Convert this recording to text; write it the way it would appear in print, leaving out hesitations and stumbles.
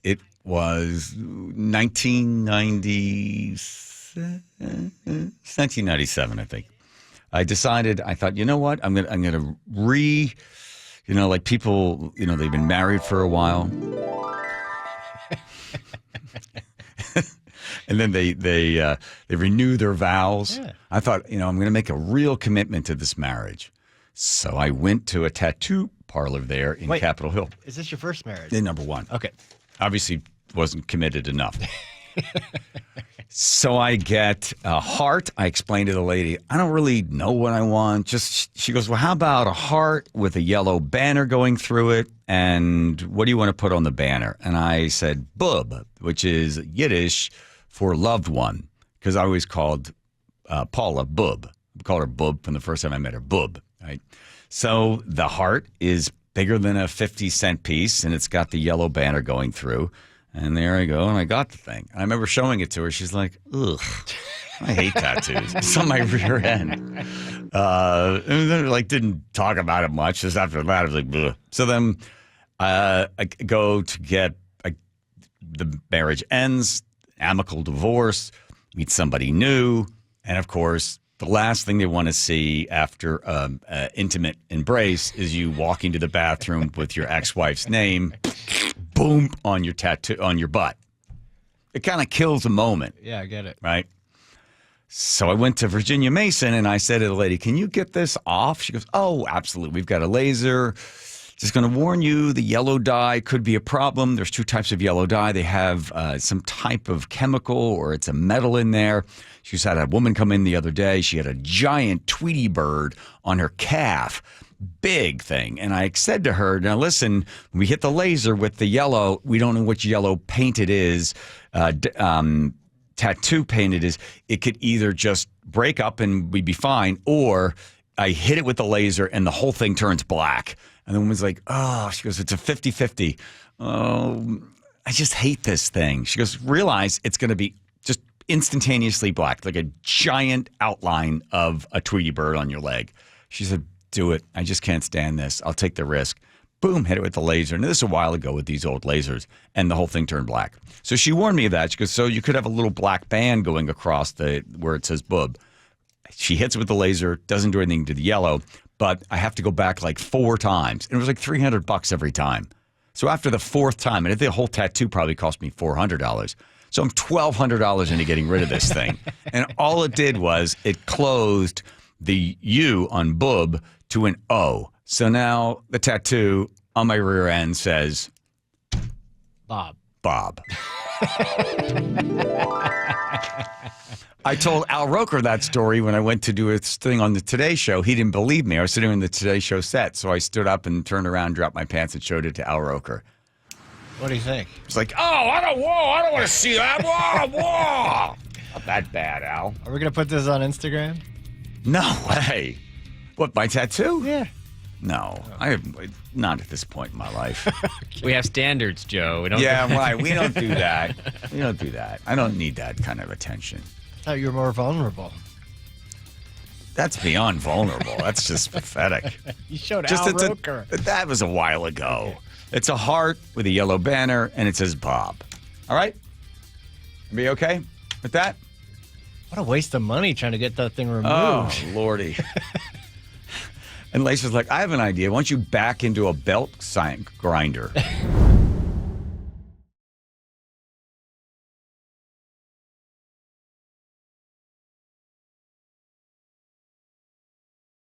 It was 1997, I think. I thought, you know what? I'm gonna like people, they've been married for a while. And then they renew their vows. Yeah. I thought, I'm going to make a real commitment to this marriage. So I went to a tattoo parlor there in Capitol Hill. Is this your first marriage? Number one. Okay. Obviously wasn't committed enough. So I get a heart. I explained to the lady, I don't really know what I want. She goes, well, how about a heart with a yellow banner going through it? And what do you want to put on the banner? And I said, bub, which is Yiddish for loved one, because I always called Paula Bub. I called her Bub from the first time I met her, Bub. Right? So the heart is bigger than a 50-cent piece, and it's got the yellow banner going through. And there I go, and I got the thing. I remember showing it to her. She's like, ugh, I hate tattoos. It's on my rear end. And then, didn't talk about it much. Just after that, I was like, ugh. So then I go to get, the marriage ends, amicable divorce, meet somebody new, and of course, the last thing they want to see after intimate embrace is you walking to the bathroom with your ex-wife's name, boom, on your tattoo, on your butt. It kind of kills the moment. Yeah, I get it. Right? So I went to Virginia Mason and I said to the lady, can you get this off? She goes, oh, absolutely. We've got a laser. Just going to warn you, the yellow dye could be a problem. There's two types of yellow dye. They have some type of chemical or it's a metal in there. She had a woman come in the other day. She had a giant Tweety bird on her calf. Big thing. And I said to her, now listen, when we hit the laser with the yellow, we don't know which yellow paint it is, tattoo paint it is. It could either just break up and we'd be fine, or I hit it with the laser and the whole thing turns black. And the woman's like, oh, she goes, it's a 50-50. Oh, I just hate this thing. She goes, realize it's going to be just instantaneously black, like a giant outline of a Tweety bird on your leg. She said, do it. I just can't stand this. I'll take the risk. Boom, hit it with the laser. And this is a while ago with these old lasers, and the whole thing turned black. So she warned me of that. She goes, so you could have a little black band going across where it says bub. She hits it with the laser, doesn't do anything to the yellow, but I have to go back 4 times. And it was like $300 every time. So after the 4th time, and the whole tattoo probably cost me $400. So I'm $1,200 into getting rid of this thing. And all it did was it closed the U on bub to an O. So now the tattoo on my rear end says Bob. I told Al Roker that story when I went to do a thing on the Today Show. He didn't believe me. I was sitting in the Today Show set, so I stood up and turned around, dropped my pants, and showed it to Al Roker. What do you think? He's like, I don't want to see that. Whoa. Not that bad, Al. Are we going to put this on Instagram? No way. What, my tattoo? Yeah. No, not at this point in my life. We have standards, Joe. Right. We don't do that. We don't do that. I don't need that kind of attention. I thought you were more vulnerable. That's beyond vulnerable. That's just pathetic. You showed Al Roker. That was a while ago. Okay. It's a heart with a yellow banner, and it says Bob. All right? Be okay with that? What a waste of money trying to get that thing removed. Oh, Lordy. And Lacer's like, I have an idea. Why don't you back into a belt grinder?